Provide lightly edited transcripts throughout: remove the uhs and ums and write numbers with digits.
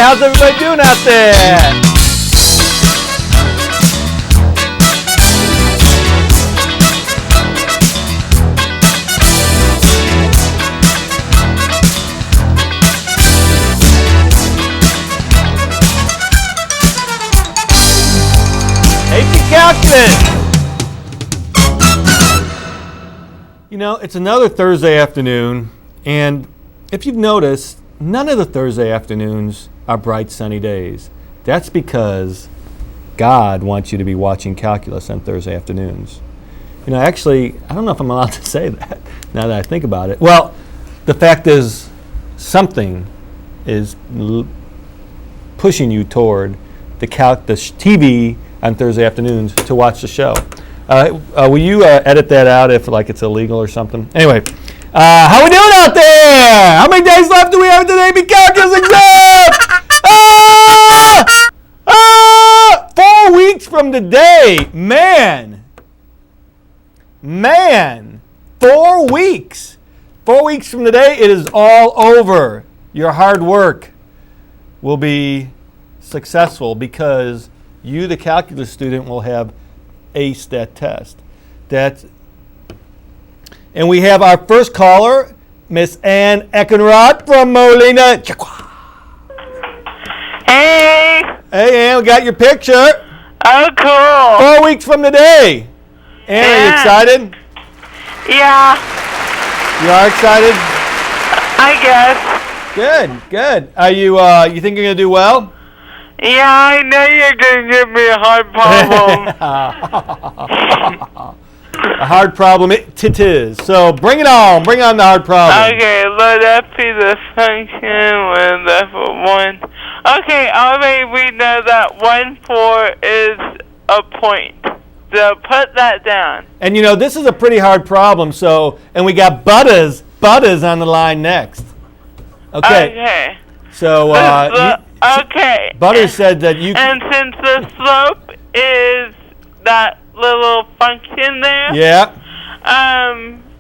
how's everybody doing out there? AP Calculus! You know, it's another Thursday afternoon, and if you've noticed, none of the Thursday afternoons are bright sunny days. That's because God wants you to be watching calculus on Thursday afternoons. You know, actually, I don't know if I'm allowed to say that now that I think about it. Well, the fact is, something is pushing you toward the TV on Thursday afternoons to watch the show. Will you edit that out if like it's illegal or something? Anyway, how we doing out there? How many days left do we have today? Be calculus exam! 4 weeks from today. Man, 4 weeks. 4 weeks from today, it is all over. Your hard work will be successful because you, the calculus student, will have aced that test. And we have our first caller, Miss Ann Eckenrod from Molina. Hey! Hey, Ann, we got your picture. Oh, cool. 4 weeks from today. Ann, are you excited? Yeah. You are excited? I guess. Good. Are you, you think you're going to do well? Yeah, I know you're going to give me a hard problem. A hard problem it is. So bring it on. Bring on the hard problem. Okay, let that be the function with F1. Okay, already we know that 1/4 is a point. So put that down. And you know, this is a pretty hard problem. So, and we got Butters on the line next. Okay. So, okay. Butters said that you... And since the slope is that little function there. Yeah.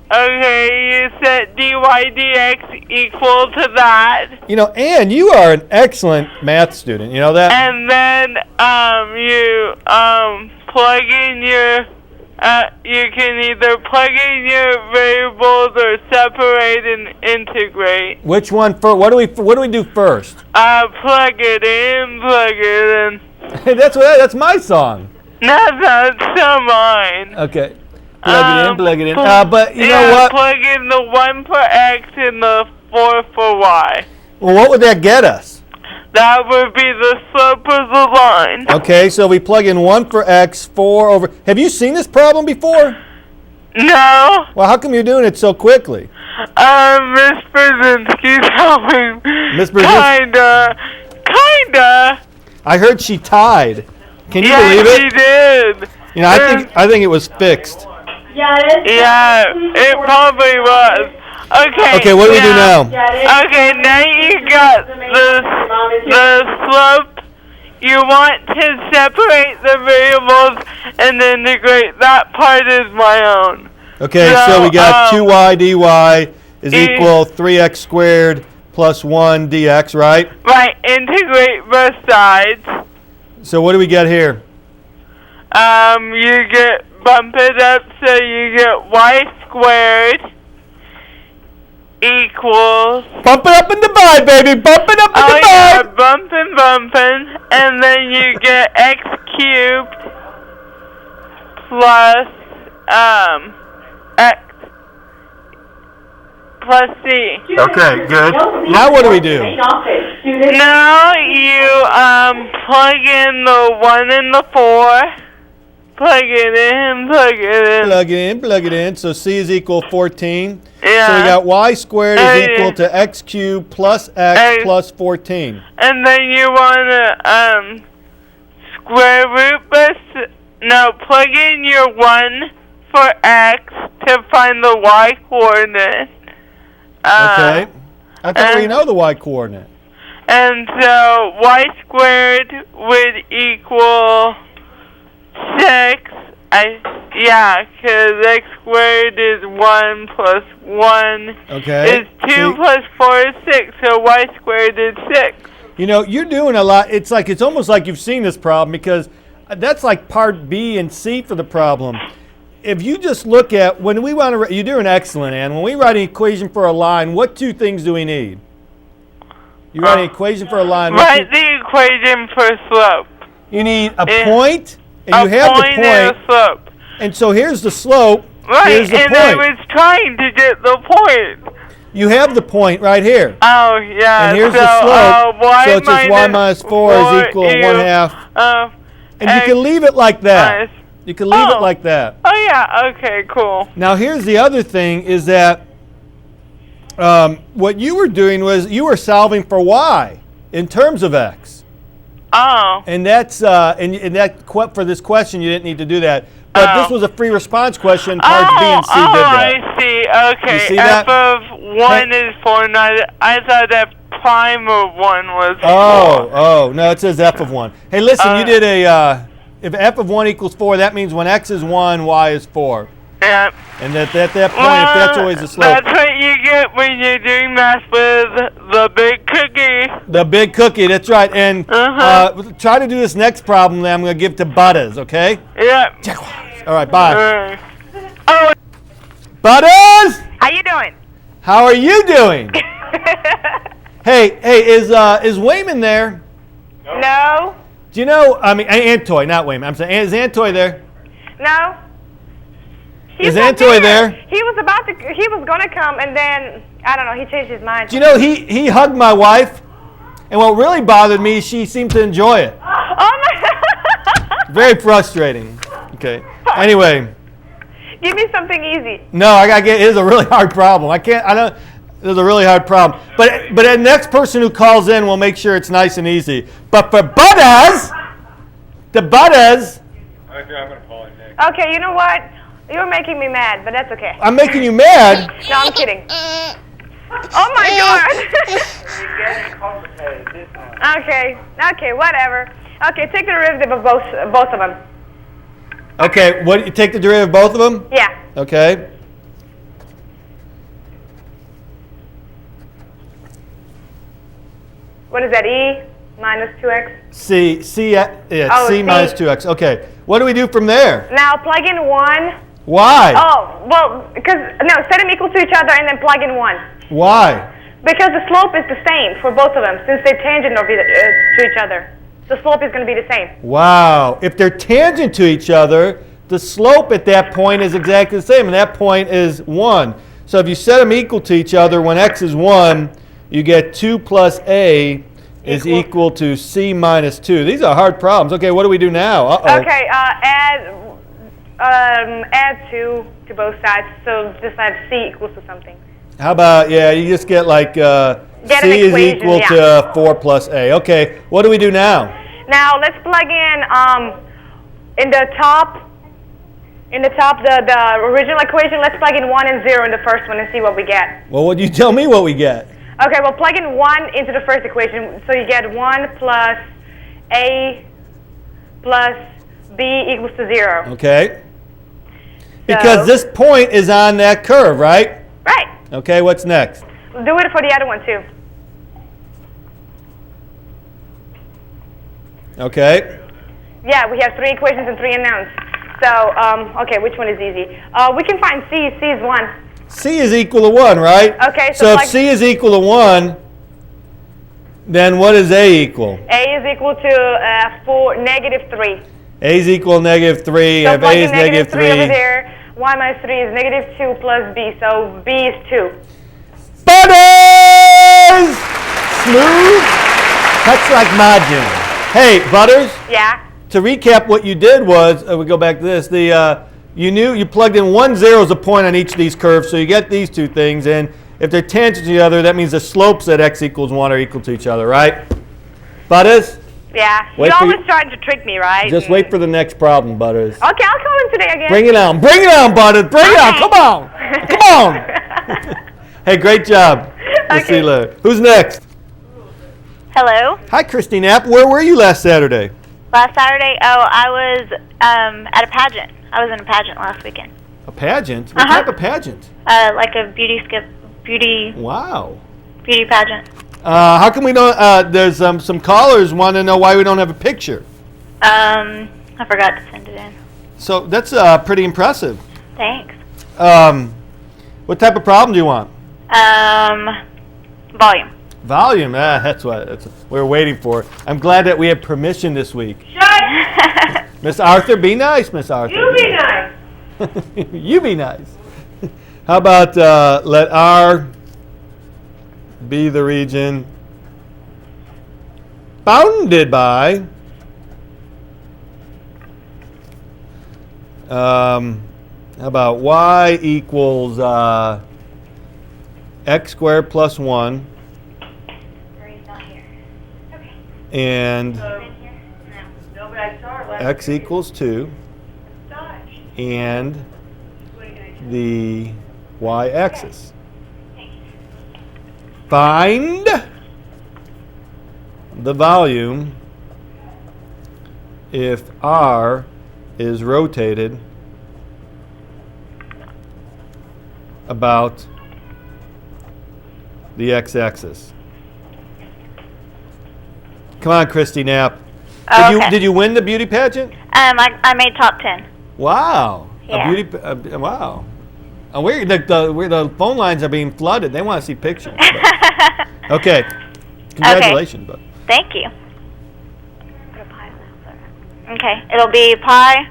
Okay, you set dy dx equal to that. You know, Ann, you are an excellent math student. You know that? And then you plug in your you can either plug in your variables or separate and integrate. Which one first? What do we do first? Plug it in. Hey, that's my song. No, that's mine. Okay. Plug it in. But you know what? Plug in the 1 for x and the 4 for y. Well, what would that get us? That would be the slope of the line. Okay, so we plug in 1 for x, 4 over... Have you seen this problem before? No. Well, how come you're doing it so quickly? Miss Brzezinski's helping. Miss Brzezinski? Kinda. I heard she tied. Can you believe it? Yeah, she did. You know, I think it was fixed. Yeah, it probably was. Okay, what do we do now? Okay, now you got the slope. You want to separate the variables and integrate. That part is my own. Okay, so we got 2y dy is equal 3x squared plus 1 dx, right? Right, integrate both sides. So what do we get here? You bump it up so you get y squared equals... Bump it up and divide, baby! Bump it up and divide! Yeah, bumping, and then you get x cubed plus x plus c. Okay, good. Now what do we do? Now you plug in the 1 and the 4. Plug it in. So c is equal 14. Yeah. So we got y squared is equal to x cubed plus x plus 14. And then you want to square root this. No, plug in your 1 for x to find the y coordinate. Okay. I thought we know the y coordinate. And so y squared would equal 6. Because x squared is 1 plus 1 is 2 plus 4 is 6. So y squared is 6. You know, you're doing a lot. It's almost like you've seen this problem, because that's like part B and C for the problem. If you just look at, when we want to, you're doing excellent, Ann. When we write an equation for a line, what two things do we need? You write an equation for a line. Write the equation for slope. You need a point, and you have the point. And a slope. And so here's the slope. Right, here's the and point. I was trying to get the point. You have the point right here. Oh, yeah. And here's the slope. So it's just y minus 4 is equal to 1/2. And you can leave it like that. You can leave it like that. Oh, yeah. Okay, cool. Now, here's the other thing is that what you were doing was you were solving for y in terms of x. Oh. And that's for this question, you didn't need to do that. But this was a free response question. Parts B and C did that. I see. Okay. You see F that? of 1 is 4. Not, I thought F prime of 1 was 4. Oh, no, it says F of 1. Hey, listen, you did if F of 1 equals 4, that means when x is 1, y is 4. Yep. And at that point, if that's always the slope. That's what you get when you're doing math with the big cookie. The big cookie, that's right. And try to do this next problem that I'm going to give to Butters, okay? Yep. All right, bye. Oh. Butters! How you doing? How are you doing? Hey, is Wayman there? No. Do you know, I mean, Antoy, not Wayman. I'm saying, is Antoy there? No. Is Antoy there? He was gonna come, and then, I don't know, he changed his mind. Do you know, he hugged my wife, and what really bothered me, she seemed to enjoy it. Oh my. Very frustrating. Okay. Anyway. Give me something easy. No, I gotta get. It is a really hard problem. I don't. It's a really hard problem. But the next person who calls in will make sure it's nice and easy. But for Butters, the Butters. Okay, I'm gonna call it next. Okay, you know what? You're making me mad, but that's okay. I'm making you mad. No, I'm kidding. Oh my God. Okay, whatever. Okay, take the derivative of both of them. Okay, what? You take the derivative of both of them? Yeah. Okay. What is that? E minus 2x? C C. minus 2x. Okay. What do we do from there? Now plug in 1. Why? Oh, well, set them equal to each other and then plug in 1. Why? Because the slope is the same for both of them, since they're tangent to each other. The slope is going to be the same. Wow. If they're tangent to each other, the slope at that point is exactly the same, and that point is 1. So if you set them equal to each other, when x is 1, you get 2 plus a is equal to c minus 2. These are hard problems. Okay, what do we do now? Uh-oh. Okay, add 2 to both sides, so just add c equals to something. How about, you just get like c is equal to 4 plus a. Okay, what do we do now? Now let's plug in the top, the original equation, let's plug in 1 and 0 in the first one and see what we get. Well, would you tell me what we get? Okay, well, plug in 1 into the first equation, so you get 1 plus a plus b equals to 0. Okay. Because this point is on that curve, right? Right. Okay, what's next? Do it for the other one, too. Okay. Yeah, we have 3 equations and 3 unknowns. So, okay, which one is easy? We can find c. C is 1. C is equal to 1, right? Okay, so if C is equal to 1, then what is A equal? A is equal to negative 3. A is equal to negative 3. So if A is negative 3 over there, y minus 3 is negative 2 plus b, so b is 2. Butters! Smooth, cuts like margarine. Hey, Butters? Yeah? To recap, what you did was, we go back to this, you plugged in 1, 0 as a point on each of these curves, so you get these two things, and if they're tangent to each other, that means the slopes at x equals 1 are equal to each other, right? Butters? Yeah, you're always trying to trick me, right? Just wait for the next problem, Butters. Okay, I'll call him today again. Bring it on, Butters, bring it on, come on! Hey, great job. We'll see you later. Who's next? Hello. Hi, Christine App. Where were you last Saturday? Last Saturday? Oh, I was at a pageant. I was in a pageant last weekend. A pageant? What type of pageant? Like a beauty Wow. beauty pageant. How come we don't? There's some callers want to know why we don't have a picture. I forgot to send it in. So that's pretty impressive. Thanks. What type of problem do you want? Volume. Volume. That's what we're waiting for. I'm glad that we have permission this week. Miss Arthur, be nice, Miss Arthur. You be nice. You be nice. How about let R be the region bounded by how about y equals x squared plus 1 and x equals 2 and the y-axis. Find the volume if R is rotated about the x-axis. Come on, Christy Knapp. Did you win the beauty pageant? I made top 10. Wow. Yeah. A beauty. Wow. And where the phone lines are being flooded. They want to see pictures. Okay. Congratulations, bud. Thank you. Okay. It'll be pi,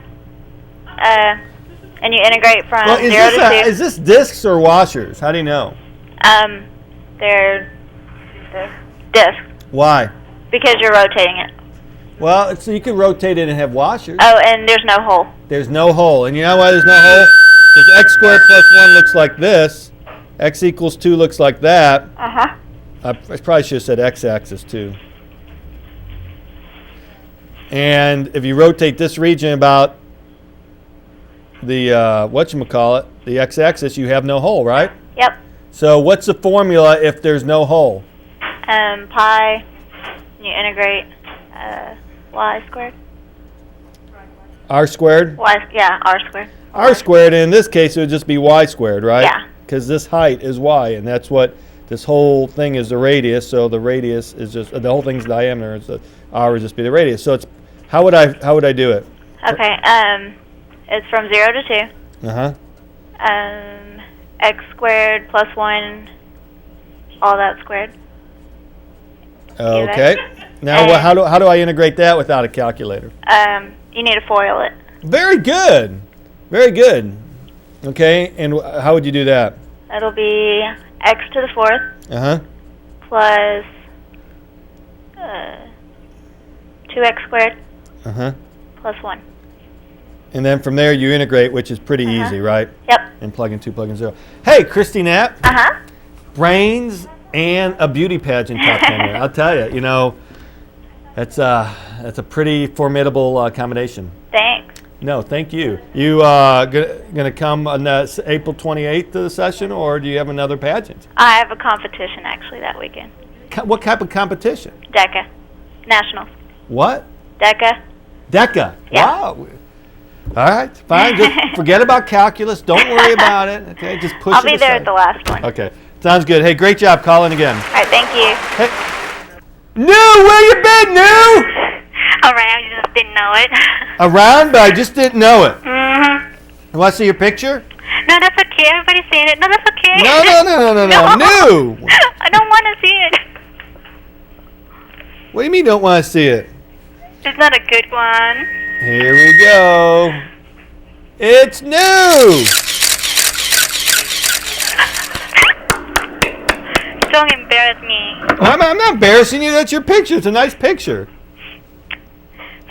and you integrate from 0 to 2. Is this discs or washers? How do you know? They're discs. Why? Because you're rotating it. Well, so you can rotate it and have washers. Oh, and there's no hole. There's no hole. And you know why there's no hole? Because x squared plus 1 looks like this. X equals 2 looks like that. Uh-huh. I probably should have said x-axis too. And if you rotate this region about the, whatchamacallit, the x-axis, you have no hole, right? Yep. So what's the formula if there's no hole? Pi, you integrate y squared. R squared? R squared. R squared, and in this case, it would just be y squared, right? Yeah. Because this height is y, and that's what this whole thing is, the radius. So the radius is just the whole thing's diameter. So r would just be the radius. So it's how would I do it? Okay. It's from 0 to 2. X squared plus 1, all that squared. Okay. Now, how do I integrate that without a calculator? You need to FOIL it. Very good. Very good. Okay, and how would you do that? It'll be x to the 4th plus 2x squared plus 1. And then from there you integrate, which is pretty easy, right? Yep. And plug in 2, plug in 0. Hey, Christy Knapp. Brains and a beauty pageant top 10 here. I'll tell you, that's a pretty formidable combination. Thanks. No, thank you. You gonna come on April 28th to the session, or do you have another pageant? I have a competition actually that weekend. What type of competition? DECA. Nationals. What? DECA. DECA. Yeah. Wow. All right, fine. Just forget about calculus. Don't worry about it. Okay, just push it aside. I'll be there at the last one. Okay, sounds good. Hey, great job calling again. All right, thank you. Hey, New, where you been, New? Around, you just didn't know it. Around, but I just didn't know it. Mm-hmm. You want to see your picture? No, that's okay. Everybody's seeing it. No, that's okay. No. New. I don't want to see it. What do you mean you don't want to see it? It's not a good one. Here we go. It's New. Don't embarrass me. I'm not embarrassing you. That's your picture. It's a nice picture.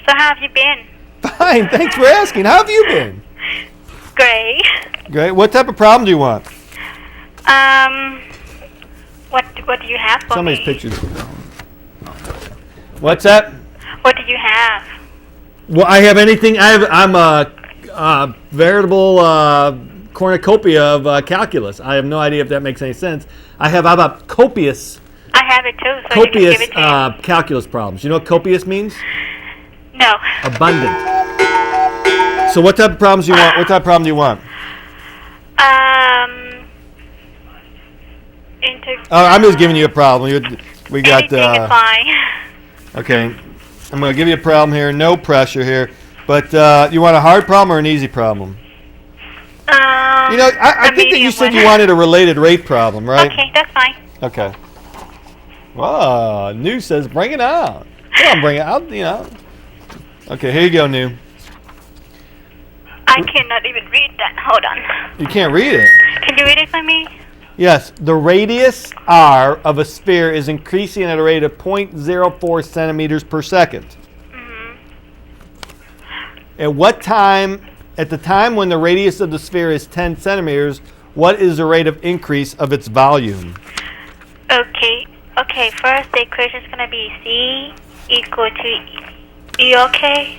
So how have you been? Fine. Thanks for asking. How have you been? Great. Great. What type of problem do you want? What do you have for Somebody's me? pictures. What's that? What do you have? Well, I have anything. I'm a veritable cornucopia of calculus. I have no idea if that makes any sense. I have about copious. I have it too, so Copious you can give it to me. calculus problems. You know what copious means? No. Abundant. So what type of problems do you want? What type of problem do you want? Into. Oh, I'm just giving you a problem. We got. Anything is fine. Okay, I'm going to give you a problem here. No pressure here, but you want a hard problem or an easy problem? You know, I think that you said you wanted a related rate problem, right? Okay, that's fine. Okay. Wow, New says bring it on. Come on, bring it out. You know. Okay, here you go, New. I cannot even read that. Hold on. You can't read it. Can you read it for me? Yes, the radius r of a sphere is increasing at a rate of 0.04 centimeters per second. At what time, at the time when the radius of the sphere is 10 centimeters, what is the rate of increase of its volume? Okay, first the equation is going to be C equal to E, okay?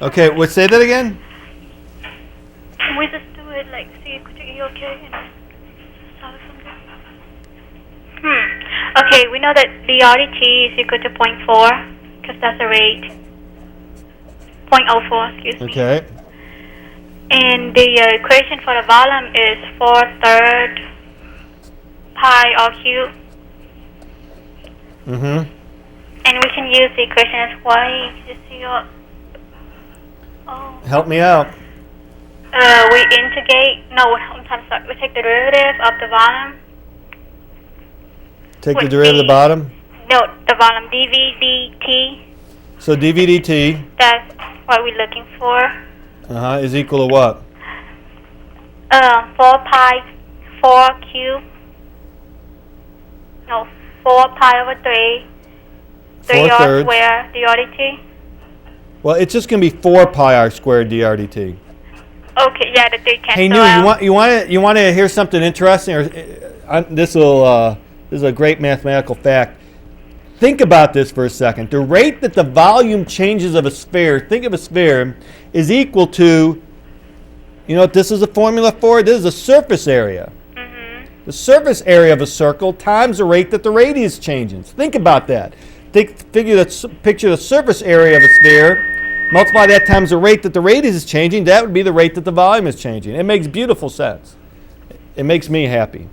Okay, say that again? Can we just do it like C equal to E, okay? And solve it from there? Okay, we know that the RDT is equal to 0.4, because that's the rate. 0.04, excuse me. Okay. And the equation for the volume is 4/3 pi r cubed. Mm-hmm. And we can use the equation as y is equal. Help me out. We integrate. No, I'm sorry. We take the derivative of the volume. Take the derivative of the bottom? No, the volume dv dt. So dv dt. That's what we're looking for. Is equal to what? 4 cubed. No, 4 pi over 3. 3 r 4/3. squared dRdt. Well, it's just going to be 4 pi r squared dRdt. Okay, yeah, the 3 cancel Hey, New, out. you want to hear something interesting? Or this is a great mathematical fact. Think about this for a second. The rate that the volume changes of a sphere, think of a sphere, is equal to, you know what this is a formula for? This is a surface area. The surface area of a circle times the rate that the radius changes. Think about that. Picture the surface area of a sphere, multiply that times the rate that the radius is changing, that would be the rate that the volume is changing. It makes beautiful sense. It makes me happy.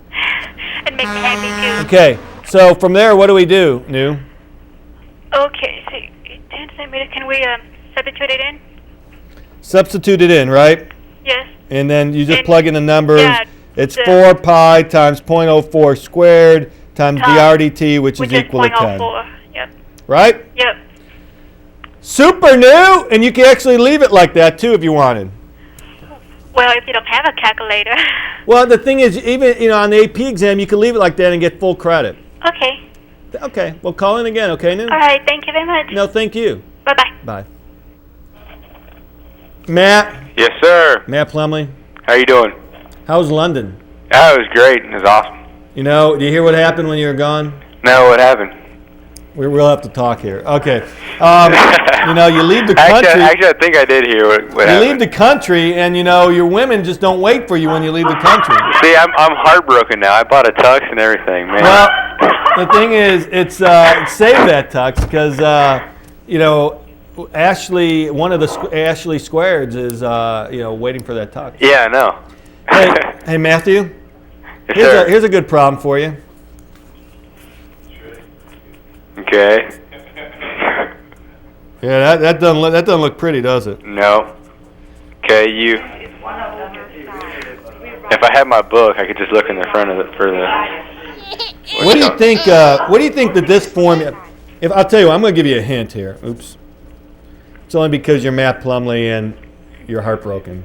It makes me happy too. Okay, so from there, what do we do, New? Okay, so 10 centimeters, can we substitute it in? Substitute it in, right? Yes. And then you just And- plug in the numbers. yeah, It's the- 4 pi times 0.04 squared times dRdt, which is equal to 10. 0.04. Yep. Right? Yep. Super, New! And you can actually leave it like that, too, if you wanted. Well, if you don't have a calculator. Well, the thing is, even on the AP exam, you can leave it like that and get full credit. Okay. Okay, well, call in again, okay, New? All right, thank you very much. No, thank you. Bye-bye. Bye. Matt. Yes, sir. Matt Plumley. How you doing? How's London? Oh, it was great. It was awesome. You know, do you hear what happened when you were gone? No, what happened? We'll have to talk here. Okay. You know, you leave the country. Actually, I think I did hear what You happened. leave the country, and you know your women just don't wait for you when you leave the country. See, I'm heartbroken now. I bought a tux and everything, man. Well, the thing is, it's save that tux because you know Ashley, one of the Ashley Squareds is you know waiting for that tux. Yeah, I know. Hey Matthew, Yes, sir. here's a good problem for you. Okay. Yeah, that doesn't look pretty, does it? No. Okay, you. If I had my book, I could just look in the front of it for the. What do you think? What do you think that this formula? If I'll tell you, I'm going to give you a hint here. Oops. It's only because you're Matt Plumley and you're heartbroken.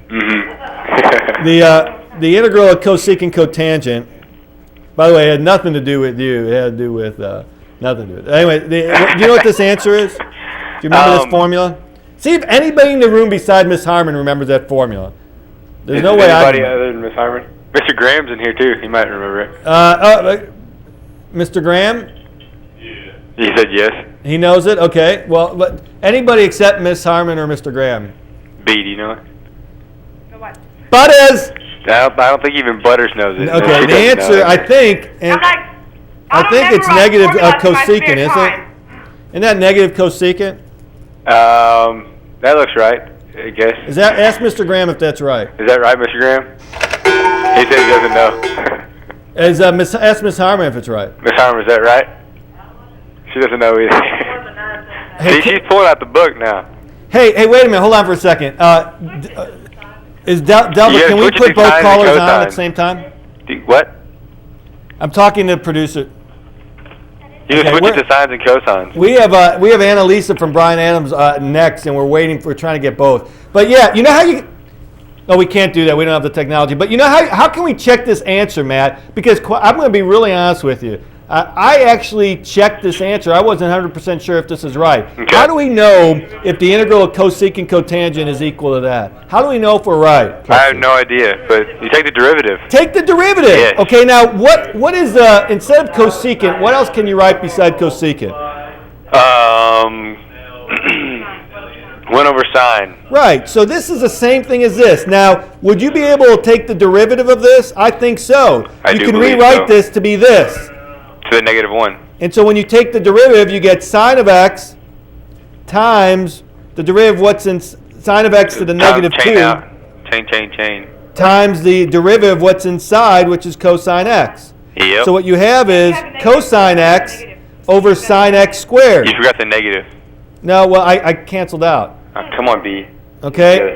The integral of cosecant cotangent. By the way, it had nothing to do with you. It had to do with nothing to do with it. Anyway, do you know what this answer is? Do you remember this formula? See if anybody in the room beside Miss Harmon remembers that formula. There's no way I. Anybody other than Miss Harmon? Mr. Graham's in here too. He might remember it. Mr. Graham. He said yes. He knows it. Okay. Well, but anybody except Miss Harmon or Mr. Graham. B, do you know it? Butters. I don't think even Butters knows it. Okay. She The doesn't know answer, it. I think, and I think it's negative cosecant, isn't it? Isn't that negative cosecant? That looks right. I guess. Is that? Ask Mr. Graham if that's right. Is that right, Mr. Graham? He said he doesn't know. Ask Miss Harmon if it's right. Miss Harmon, is that right? She doesn't know either. Hey, See, she's pulling out the book now. Hey, wait a minute. Hold on for a second. Is Delva? Can we put both callers on at the same time? What? I'm talking to the producer. You can switch it to sines and cosines. We have Annalisa from Brian Adams next, and we're trying to get both. But yeah, you know how you. No, we can't do that. We don't have the technology. But you know how can we check this answer, Matt? Because I'm going to be really honest with you. I actually checked this answer. I wasn't 100% sure if this is right. Okay. How do we know if the integral of cosecant cotangent is equal to that? How do we know if we're right? I have no idea, but you take the derivative. Take the derivative. Yes. Okay, now what is instead of cosecant, what else can you write beside cosecant? 1 over sine. Right, so this is the same thing as this. Now, would you be able to take the derivative of this? I think so. You can rewrite this to be this. To the negative 1. And so when you take the derivative, you get sine of x times the derivative of what's in sine of x to the negative 2 Chain. times the derivative of what's inside, which is cosine x. Yep. So what you have is cosine x over sine x squared. You forgot the negative. No, well, I canceled out. Oh, come on, B. Okay?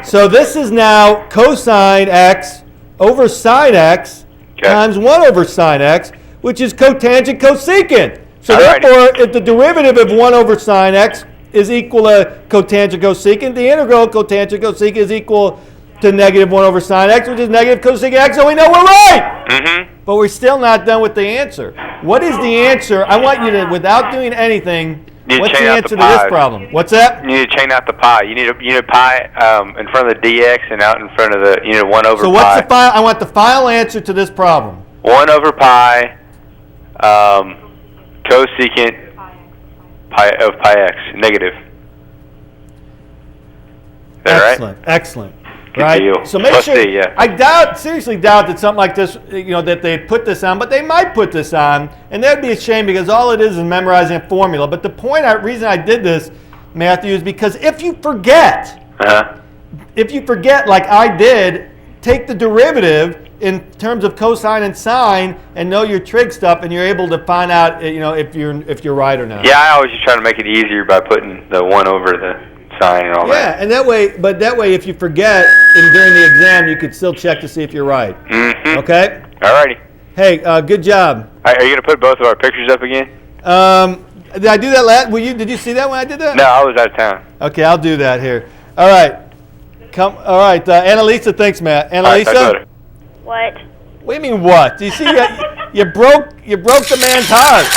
So this is now cosine x over sine x times 1 over sine x, which is cotangent cosecant. So therefore, if the derivative of 1 over sine x is equal to cotangent cosecant, the integral of cotangent cosecant is equal to negative 1 over sine x, which is negative cosecant x, so we know we're right! Mm-hmm. But we're still not done with the answer. What is the answer? I want you to, without doing anything, what's the answer to this problem? What's that? You need to chain out the pi. You need pi in front of the dx and out in front of the 1 over pi. So what's the final? I want the final answer to this problem. 1 over pi cosecant pi of pi x, negative. Is that Excellent, right? excellent. Good Right. deal. So make Plus sure. C, yeah. I seriously doubt that something like this, that they put this on, but they might put this on, and that'd be a shame because all it is memorizing a formula. But the reason I did this, Matthew, is because if you forget, like I did, take the derivative in terms of cosine and sine, and know your trig stuff, and you're able to find out, if you're right or not. Yeah, I always just try to make it easier by putting the 1 over the sine and all that. Yeah, and that way, if you forget during the exam, you could still check to see if you're right. Mm-hmm. Okay? Alrighty. Hey, good job. Are you going to put both of our pictures up again? Did I do that last? Did you see that when I did that? No, I was out of town. Okay, I'll do that here. All right. All right, Annalisa, thanks, Matt. Annalisa? All right, What? What do you mean what? Do you see you broke the man's heart.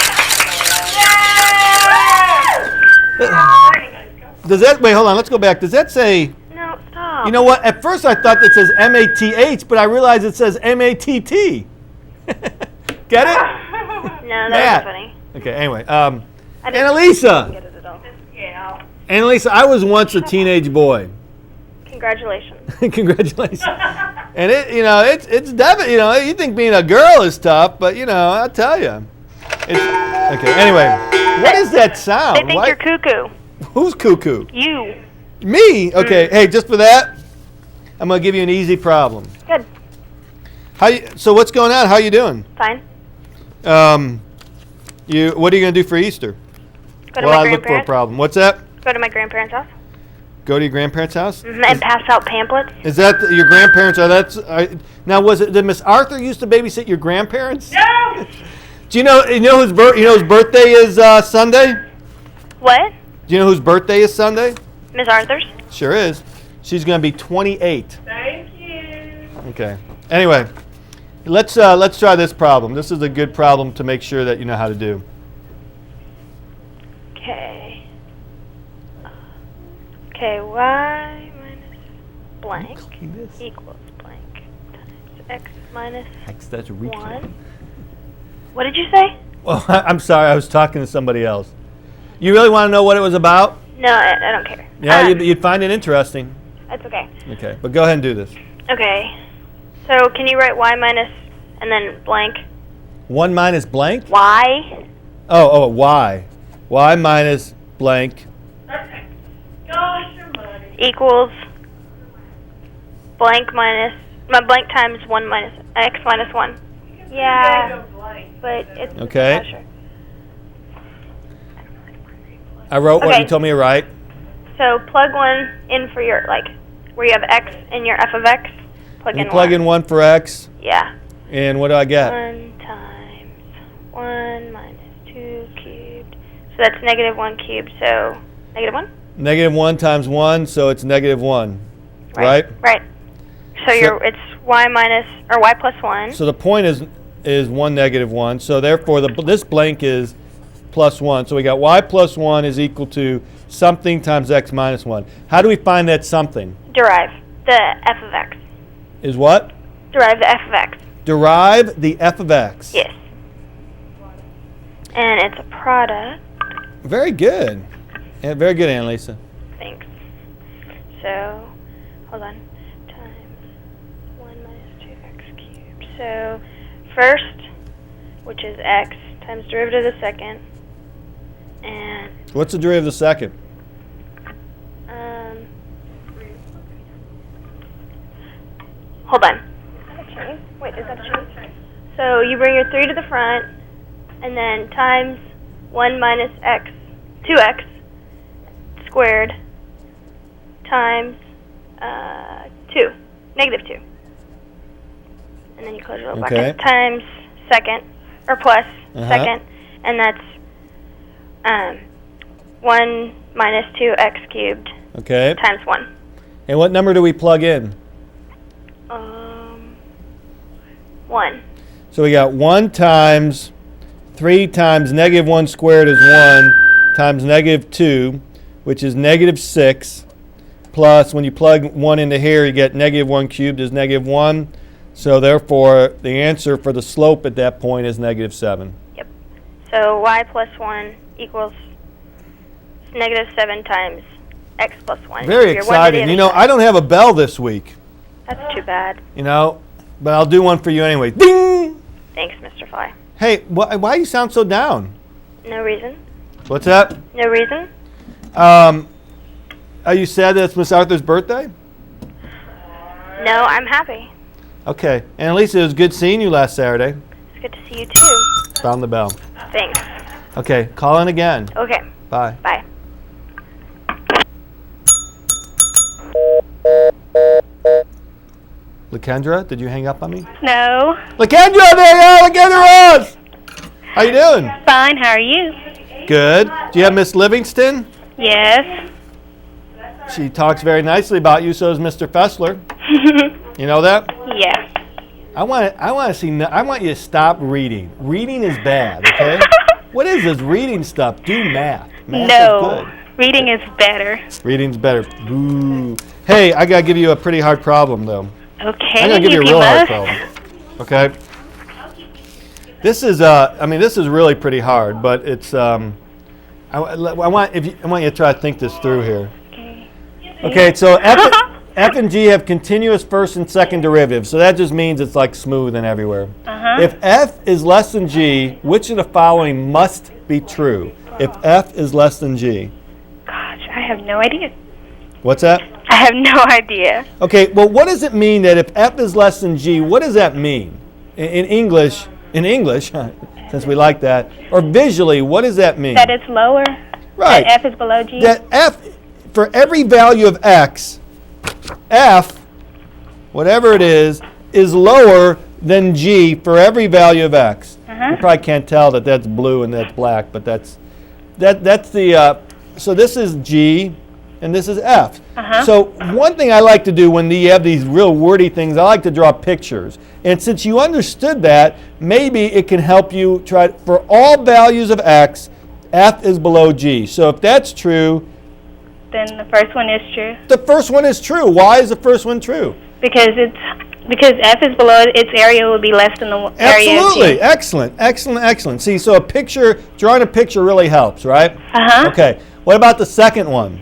Does that wait? Hold on. Let's go back. Does that say? No, stop. You know what? At first I thought that says M-A-T-H, but I realized it says M-A-T-T. Get it? No, Matt. that was funny. Okay. Anyway, I didn't Annalisa. get it at all. Annalisa, I was once a teenage boy. Congratulations. Congratulations. And it's definitely, you think being a girl is tough, but I'll tell you. Okay. Anyway, what is that sound? They think you're cuckoo. Who's cuckoo? You. Me? Okay. Hey, just for that, I'm gonna give you an easy problem. Good. So what's going on? How you doing? Fine. What are you gonna do for Easter? Go to my I look for a grandparents. problem. What's that? Go to my grandparents' house. Go to your grandparents' house? And pass out pamphlets. Is that your grandparents? Now did Miss Arthur used to babysit your grandparents? No. Do you know whose birthday is Sunday? What? Do you know whose birthday is Sunday? Miss Arthur's. Sure is. She's going to be 28. Thank you. Okay. Anyway, let's try this problem. This is a good problem to make sure that you know how to do. Okay. Okay, y minus blank equals blank times x minus That's 1. What did you say? Well, I'm sorry. I was talking to somebody else. You really want to know what it was about? No, I don't care. Yeah, you'd find it interesting. That's okay. Okay, but go ahead and do this. Okay. So can you write y minus and then blank? 1 minus blank? Y? Y. Y minus blank. Equals blank minus, my blank times 1 minus x minus 1. Yeah, but it's Okay. not sure. I wrote what Okay. you told me to write. So plug one in for your, like, where you have x in your f of x. Plug You in plug one. in 1 for x, Yeah. and what do I get? 1 times 1 minus 2 cubed. So that's negative 1 cubed, so negative 1? Negative 1 times 1, so it's negative 1, right? Right. So it's y minus, or y plus 1. So the point is 1 negative 1, so therefore this blank is plus 1. So we got y plus 1 is equal to something times x minus 1. How do we find that something? Derive the f of x. Is what? Derive the f of x. Derive the f of x. Yes. And it's a product. Very good. Yeah, very good, Annalisa. Thanks. So, hold on. Times 1 minus 2x cubed. So, first, which is x, times derivative of the second. And, What's the derivative of the second? hold on. Is that a chain? Wait, is that a chain? So, you bring your 3 to the front, and then times 1 minus x, 2x squared times 2, negative 2. And then you close your little bracket. Times second, or plus second, and that's 1 minus 2x cubed times 1. And what number do we plug in? 1. So we got 1 times 3 times negative 1 squared is 1 times negative 2, which is negative 6, plus when you plug 1 into here, you get negative 1 cubed is negative 1. So therefore, the answer for the slope at that point is negative 7. Yep. So y plus 1 equals negative 7 times x plus 1. Very exciting. You know, I don't have a bell this week. That's too bad. You know, but I'll do one for you anyway. Ding! Thanks, Mr. Fly. Hey, why you sound so down? No reason. What's that? No reason? Are you sad that it's Miss Arthur's birthday? No, I'm happy. Okay. Annalisa, it was good seeing you last Saturday. It's good to see you too. Found the bell. Thanks. Okay, call in again. Okay. Bye. Bye. LaKendra, did you hang up on me? No. LaKendra, there you are! LaKendra Ross! How you doing? Fine, how are you? Good. Do you have Miss Livingston? Yes. She talks very nicely about you, so does Mr. Fessler. You know that? Yeah. I want you to stop reading. Reading is bad, okay? What is this reading stuff? Do math. Math No. is good. Reading is better. Reading's better. Boo. Hey, I gotta give you a pretty hard problem, though. Okay. I'm gonna give you a if real hard must. problem. Okay. This is this is really pretty hard, but it's I want you to try to think this through here. Okay. Okay, so F and G have continuous first and second derivatives, so that just means it's like smooth and everywhere. If F is less than G, which of the following must be true? If F is less than G. Gosh, I have no idea. What's that? I have no idea. Okay, well, what does it mean that if F is less than G, what does that mean? In English, since we like that, or visually, what does that mean? That it's lower. Right. That F is below G. That F, for every value of X, F, whatever it is lower than G for every value of X. You probably can't tell that that's blue and that's black, but that's the, so this is G and this is F. So one thing I like to do when you have these real wordy things, I like to draw pictures. And since you understood that, maybe it can help you try, for all values of X, F is below G. So if that's true, Then the first one is true. the first one is true. Why is the first one true? Because F is below, its area will be less than the area of Absolutely. G. Excellent. See, so drawing a picture really helps, right? Okay. What about the second one?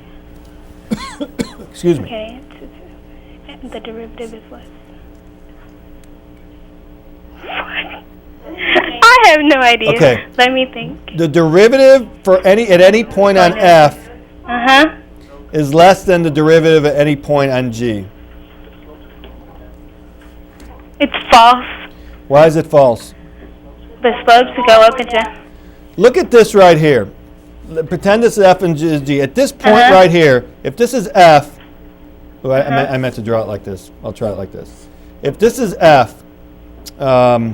Excuse me. Okay. The derivative is what? I have no idea. Okay. Let me think. The derivative at any point on F is less than the derivative at any point on G. It's false. Why is it false? The slopes go up into. Look at this right here. Pretend this is F and G. At this point right here, if this is F, I meant to draw it like this. I'll try it like this. If this is F, how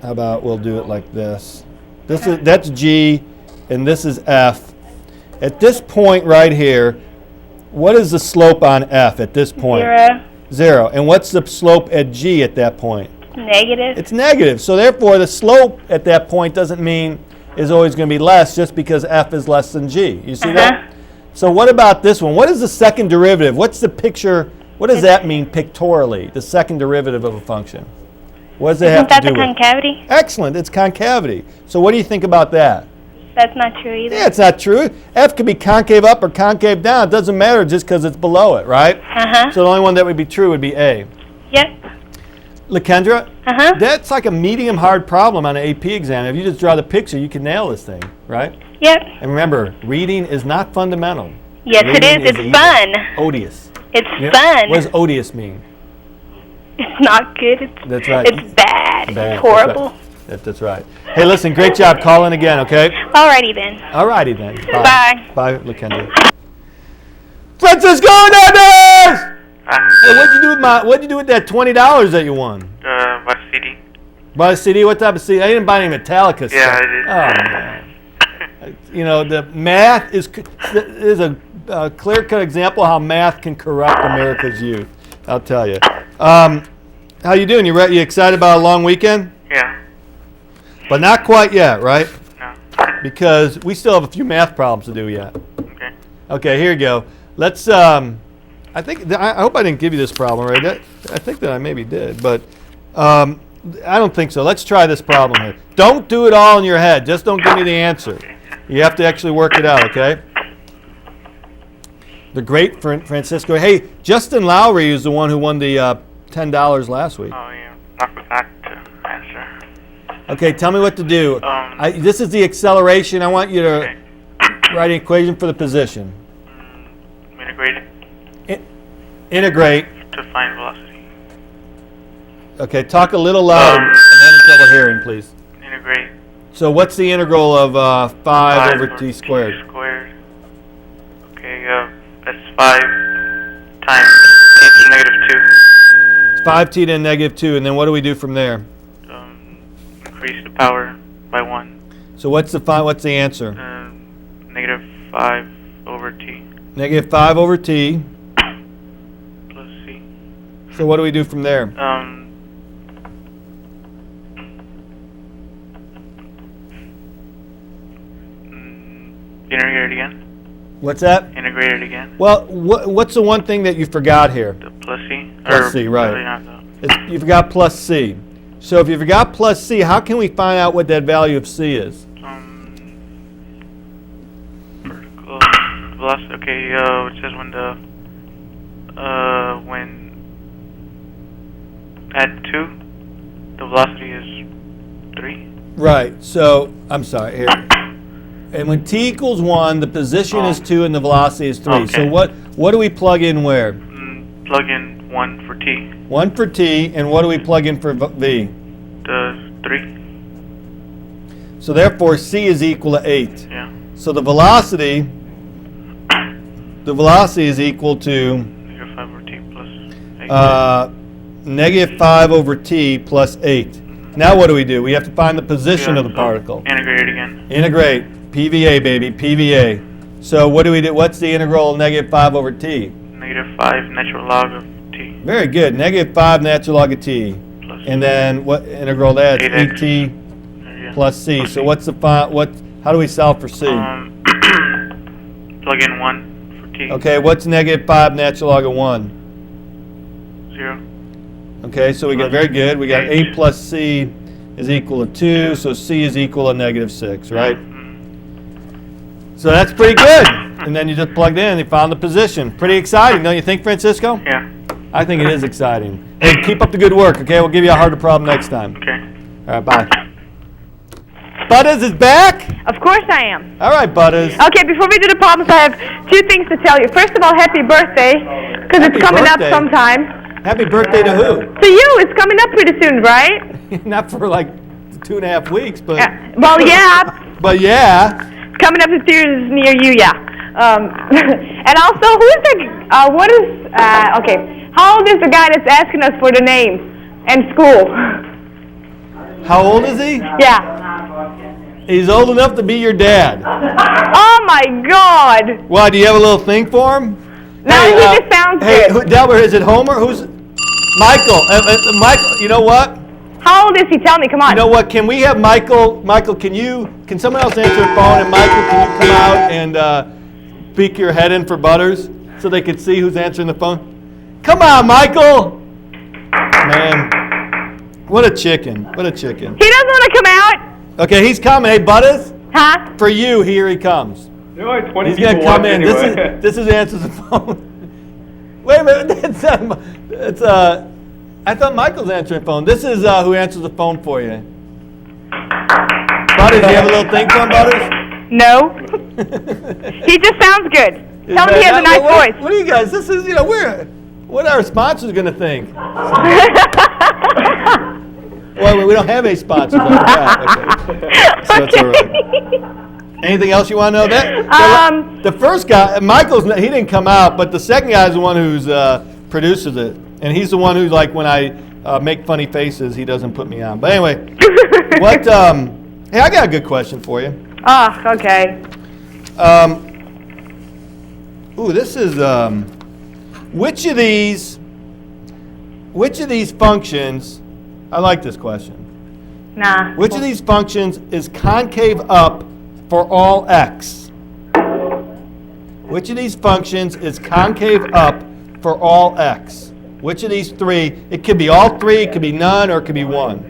about we'll do it like this. That's G, and this is F. At this point right here, what is the slope on F at this point? 0. 0. And what's the slope at G at that point? Negative. It's negative. So therefore, the slope at that point doesn't mean is always going to be less just because F is less than G. You see that? So what about this one? What is the second derivative? What's the picture? What does that mean pictorially, the second derivative of a function? What does it have to do with? Isn't that the concavity? Excellent. It's concavity. So what do you think about that? That's not true either. Yeah, it's not true. F could be concave up or concave down. It doesn't matter just because it's below it, right? So the only one that would be true would be A. Yep. Lakendra, that's like a medium hard problem on an AP exam. If you just draw the picture, you can nail this thing, right? Yep. And remember, reading is not fundamental. Yes, it Reading is. It's evil. fun. Odious. It's Yeah. fun. What does odious mean? It's not good. That's right. It's bad. Bad. It's horrible. That's right. Hey, listen, great job. Call in again, okay? Alrighty then. Alrighty then. Bye. Bye, Lakendra. Francisco Hernandez! Hey, what'd you do with that $20 that you won? What CD? Buy a CD? What type of CD? I didn't buy any Metallica stuff. Yeah, I did. Oh, man. You know, the math is a clear-cut example of how math can corrupt America's youth. I'll tell you. How you doing? You excited about a long weekend? Yeah. But not quite yet, right? No. Because we still have a few math problems to do yet. Okay. Okay, here you go. Let's. I hope I didn't give you this problem, right? I think that I maybe did, but I don't think so. Let's try this problem here. Don't do it all in your head. Just don't give me the answer. You have to actually work it out, okay? The great Francisco. Hey, Justin Lowry is the one who won the $10 last week. Oh, yeah. I forgot to answer. Okay, tell me what to do. This is the acceleration. I want you to write an equation for the position. Integrate it Integrate. to find velocity. Okay, talk a little louder and have trouble hearing, please. Integrate. So what's the integral of 5 over t squared? Okay, that's 5 times e to the negative 2. It's 5t to the negative 2, and then what do we do from there? Increase the power by 1. So what's the answer? Negative 5 over t. Negative 5 over t. Plus c. So what do we do from there? Integrate it again. What's that? Integrate it again. Well, what's the one thing that you forgot here? The plus c. Plus c, right. You forgot plus c. So if you forgot plus c, how can we find out what that value of c is? Vertical velocity. Okay, it says when at 2, the velocity is 3. Right. So I'm sorry here. And when t equals 1, the position is 2 and the velocity is 3. Okay. So what do we plug in where? Plug in 1 for t. 1 for t, and what do we plug in for v? The 3. So therefore, c is equal to 8. Yeah. So the velocity is equal to Negative 5 over t plus 8. negative 5 over t plus 8. Now what do? We have to find the position of the particle. Integrate it again. Integrate. PVA, baby. PVA. So what do we do? What's the integral of negative 5 over t? Negative 5 natural log of t. Very good. Negative 5 natural log of t. Plus And then what integral that? 8x. 8t Yeah. plus c. Plus So c. what's the how do we solve for c? Plug in 1 for t. Okay, what's negative 5 natural log of 1? 0. Okay, so we got very good. We got 8 plus c is equal to 2, so c is equal to negative 6, right? So that's pretty good. And then you just plugged in and you found the position. Pretty exciting, don't you think, Francisco? Yeah. I think it is exciting. Hey, keep up the good work, okay? We'll give you a harder problem next time. Okay. All right, bye. Butters is back? Of course I am. All right, Butters. Okay, before we do the problems, I have 2 things to tell you. First of all, happy birthday, because it's Happy coming birthday. up sometime. Happy birthday to who? To you, it's coming up pretty soon, right? Not for like 2.5 weeks, but Well, yeah. but yeah. Coming up to theaters near you, yeah. And also, who's the, okay, how old is the guy that's asking us for the name and school? How old is he? Yeah. He's old enough to be your dad. Oh my God. Why, do you have a little thing for him? No, he just sounds good. Delbert, is it Homer? Who's Michael? Michael, you know what? How old is he? Tell me, come on. You know what? Can we have Michael? Michael, can someone else answer the phone? And Michael, can you come out and peek your head in for Butters so they could see who's answering the phone? Come on, Michael! Man, what a chicken! What a chicken! He doesn't want to come out. Okay, he's coming. Hey, Butters. Huh? For you, here he comes. There are like 20 He's people gonna come in. anyway. This is answers the phone. Wait a minute. I thought Michael's answering the phone. This is who answers the phone for you. Butters, you have a little thing for him, Butters? No. He just sounds good. Tell him he has a nice voice. What are you guys? This is, what are our sponsors gonna think? Well, we don't have any sponsors like that. Okay. So that's all right. Anything else you want to know? The first guy, Michael's, he didn't come out, but the second guy is the one who's produces it, and he's the one who's like, when I make funny faces, he doesn't put me on. But anyway, what? Hey, I got a good question for you. Oh, okay. This is which of these functions? I like this question. Nah. Which of these functions is concave up for all x? Which of these functions is concave up for all x? Which of these three? It could be all three, it could be none, or it could be one.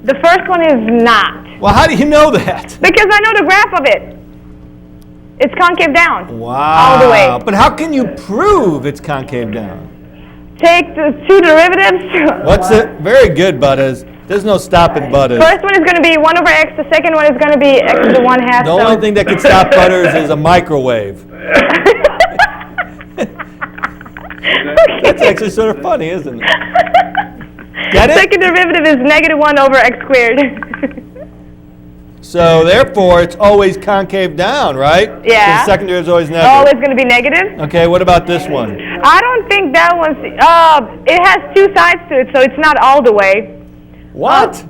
The first one is not. Well, how do you know that? Because I know the graph of it. It's concave down. Wow. All the way. But how can you prove it's concave down? Take the two derivatives. What's it? Very good, Butters. There's no stopping Butters. First one is going to be 1 over x. The second one is going to be x to the 1/2. The only thing that can stop Butters is a microwave. That's actually sort of funny, isn't it? Get it? Second derivative is -1 over x squared. So therefore, it's always concave down, right? Yeah. The second derivative is always negative. Always going to be negative. Okay, what about this one? I don't think that one's. It has two sides to it, so it's not all the way. What?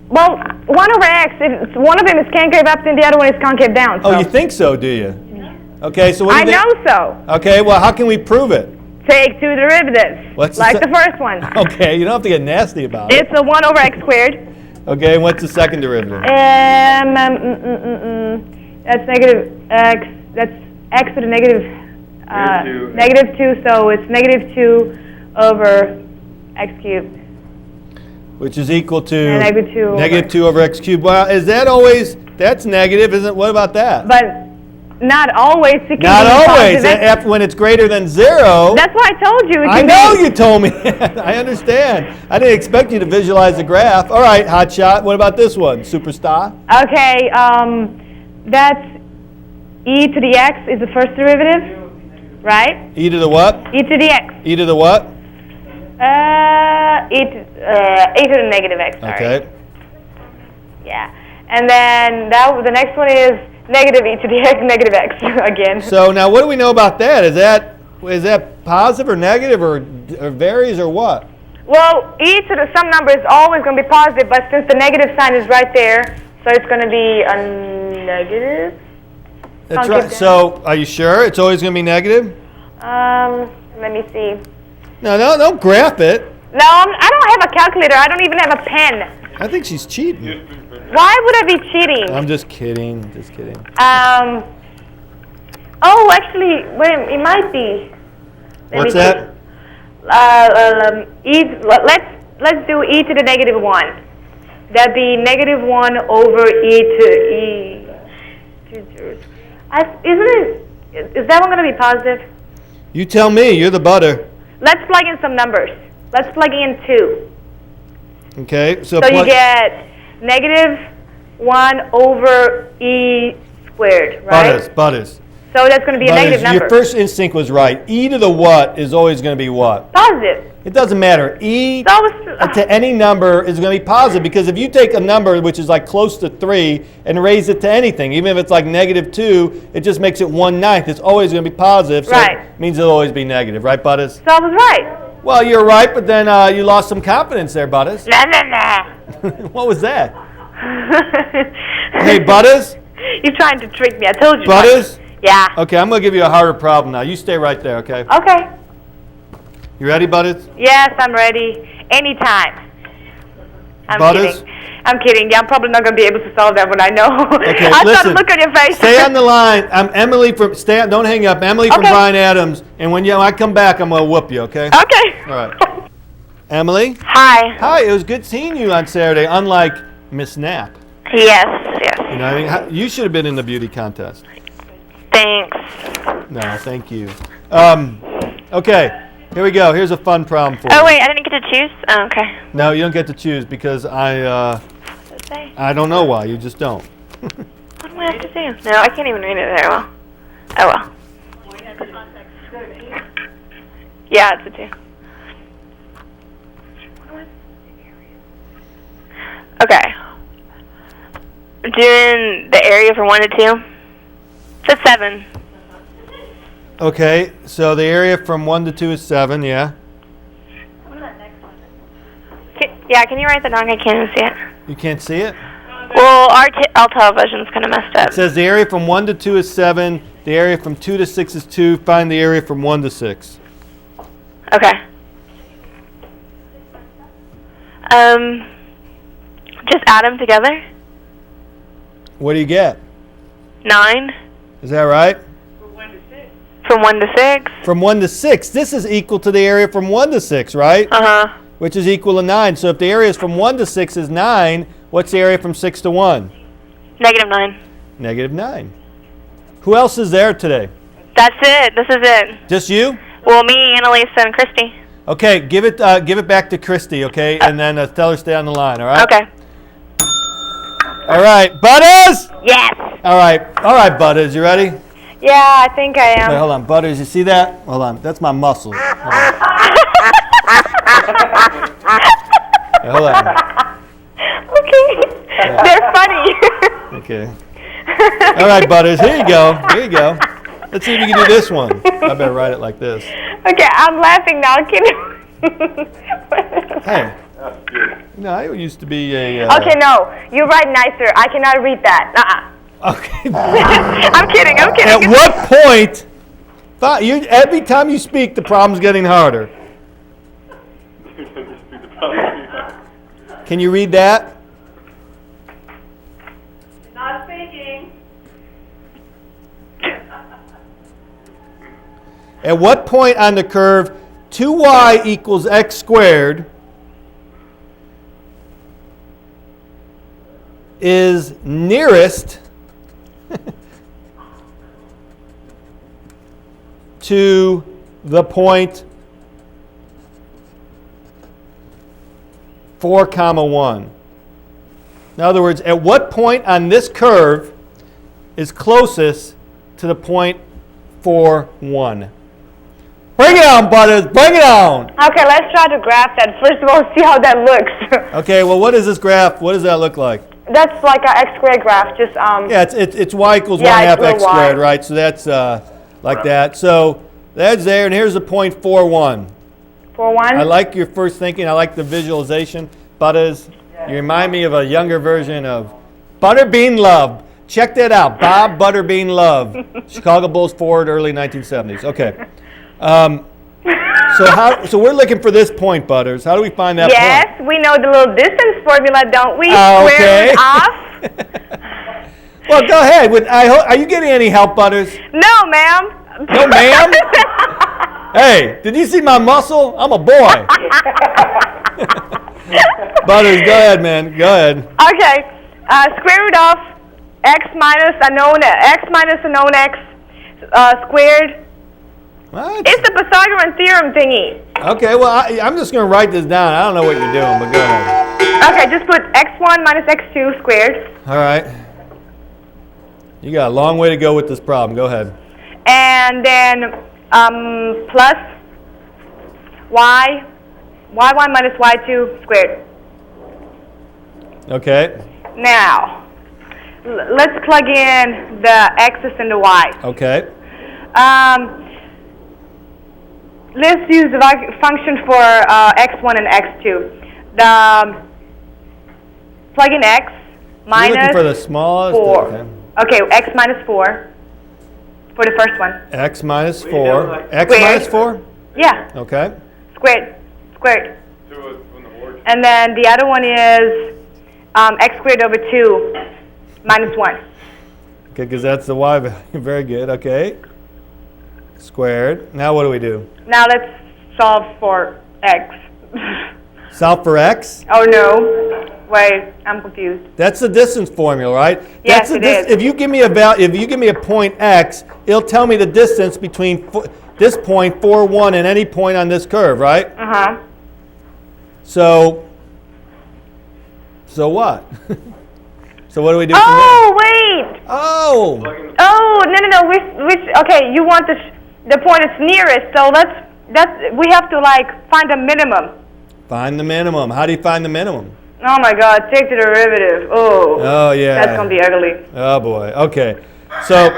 Well, 1 over x. If one of them is concave up, then the other one is concave down. So. Oh, you think so, do you? Okay, so what do you think? I know so. Okay, well, how can we prove it? Take two derivatives, What's like the first one. Okay, you don't have to get nasty about it. It's a 1 over x squared. Okay, and what's the second derivative? That's negative x. That's x to the negative -2. So it's -2 over x cubed. Which is equal to -2 2 over x cubed. Well, is that always? That's negative, isn't it? What about that? But not always. It can Not be always. positive. When it's greater than 0. That's why I told you. It I can know be. you told me. I understand. I didn't expect you to visualize the graph. All right, hotshot. What about this one, superstar? Okay. That's e to the x is the first derivative, right? E to the what? E to the x. E to the what? E to the negative x. Sorry. Okay. Yeah. And then the next one is negative e to the x, negative x again. So now, what do we know about that? Is that positive or negative or varies or what? Well, e to the some number is always going to be positive, but since the negative sign is right there, so it's going to be a negative. That's right. So, are you sure it's always going to be negative? Let me see. No, don't graph it. No, I don't have a calculator. I don't even have a pen. I think she's cheating. Why would I be cheating? I'm just kidding. Just kidding. Oh, actually, wait. It might be. What's that? Let's do e to the -1. That'd be -1 over e to e. Isn't it? Is that one going to be positive? You tell me. You're the butter. Let's plug in some numbers. Let's plug in 2. Okay. So you get -1 over e squared, right? Butters. So that's going to be a negative number. Your first instinct was right. E to the what is always going to be what? Positive. It doesn't matter. E to any number is going to be positive, because if you take a number which is like close to 3 and raise it to anything, even if it's like -2, it just makes it 1/9. It's always going to be positive, so right. it means it'll always be negative. Right, Butters? So I was right. Well, you're right, but then you lost some confidence there, Butters. Nah. What was that? Hey, Butters? You're trying to trick me. I told you. Butters? Yeah. Okay, I'm going to give you a harder problem now. You stay right there, okay? Okay. You ready, Butters? Yes, I'm ready. Anytime. I'm Butters? kidding. I'm kidding. Yeah, I'm probably not going to be able to solve that one, I know. Okay, I listen. saw the look on your face. Stay on the line. I'm Emily from, don't hang up. Emily from Okay. Bryan Adams. And when I come back, I'm going to whoop you, okay? Okay. All right. Emily? Hi. Hi, it was good seeing you on Saturday, unlike Miss Knapp. Yes. You know, you should have been in the beauty contest. Thanks. No, thank you. Okay, here we go. Here's a fun problem for you. Oh, wait, I didn't get to choose? Oh, okay. No, you don't get to choose because I don't know why. You just don't. What do I have to do? No, I can't even read it very well. Oh, well. Yeah, it's a 2. Okay. Doing the area from 1 to 2. That's 7. Okay, so the area from 1 to 2 is 7, yeah? Can you write that down? I can't even see it. You can't see it? Well, our television's kind of messed up. It says the area from 1 to 2 is 7, the area from 2 to 6 is 2, find the area from 1 to 6. Okay. Just add them together. What do you get? 9. Is that right? From 1 to 6. From 1 to 6. This is equal to the area from 1 to 6, right? Uh-huh. Which is equal to 9. So if the area is from 1 to 6 is 9, what's the area from 6 to 1? -9. -9. Who else is there today? That's it. This is it. Just you? Well, me, Annalisa, and Christy. Okay, give it back to Christy, okay? And then tell her stay on the line, all right? Okay. All right, Butters? Yes. All right, Butters, you ready? Yeah, I think I am. Wait, hold on, Butters, you see that? Hold on, that's my muscles. Hold on. Okay. They're funny. Okay. All right, Butters, here you go. Here you go. Let's see if you can do this one. I better write it like this. Okay, I'm laughing now. Hey. No, I used to be a... Okay, no. You write nicer. I cannot read that. Okay. I'm kidding. At what point... every time you speak, the problem's getting harder. Can you read that? Not speaking. At what point on the curve 2y equals x squared is nearest to the point 4, 1? In other words, at what point on this curve is closest to the point 4, 1? Bring it on, Butters. Bring it on. Okay, let's try to graph that. First of all, see how that looks. Okay, well, what is this graph? What does that look like? That's like an x squared graph. Just Yeah, it's y equals Yeah, 1 half it's a x y. squared, right? So that's like that. So that's there, and here's the point 4, 1. 4, 1. I like your first thinking. I like the visualization. Butters, you remind me of a younger version of Butterbean Love. Check that out. Bob Butterbean Love. Chicago Bulls forward, early 1970s. Okay. So we're looking for this point, Butters. How do we find that point? Yes, we know the little distance formula, don't we? Okay. Square it off. Well, go ahead. Are you getting any help, Butters? No, ma'am. No, ma'am? Hey, did you see my muscle? I'm a boy. Butters, go ahead, man. Go ahead. Okay. Square root of x minus a known x squared. What? It's the Pythagorean theorem thingy. Okay, well, I'm just going to write this down. I don't know what you're doing, but go ahead. Okay, just put x1 minus x2 squared. All right. You got a long way to go with this problem. Go ahead. and then plus y1 minus y2 squared. Okay. Now, let's plug in the x's and the y's. Okay. Let's use the function for x1 and x2. Plug in x minus You're looking for the smallest. 4. Okay, x minus 4 for the first one. X minus 4. X Squared. minus 4? Yeah, Okay. squared. And then the other one is x squared over 2 minus 1. Okay, because that's the y value. Very good. Okay. Squared. Now what do we do? Now let's solve for x. Solve for x? Oh no. Wait, I'm confused. That's the distance formula, right? Yes, That's it is. If you give me a point x, it'll tell me the distance between this point, 4, 1, and any point on this curve, right? Uh-huh. So what? So what do we do Oh, from there? wait. Oh! Oh, no. Okay, you want the point that's nearest, so we have to like find a minimum. Find the minimum. How do you find the minimum? Oh my God, take the derivative. Oh, yeah. That's going to be ugly. Oh, boy. Okay. So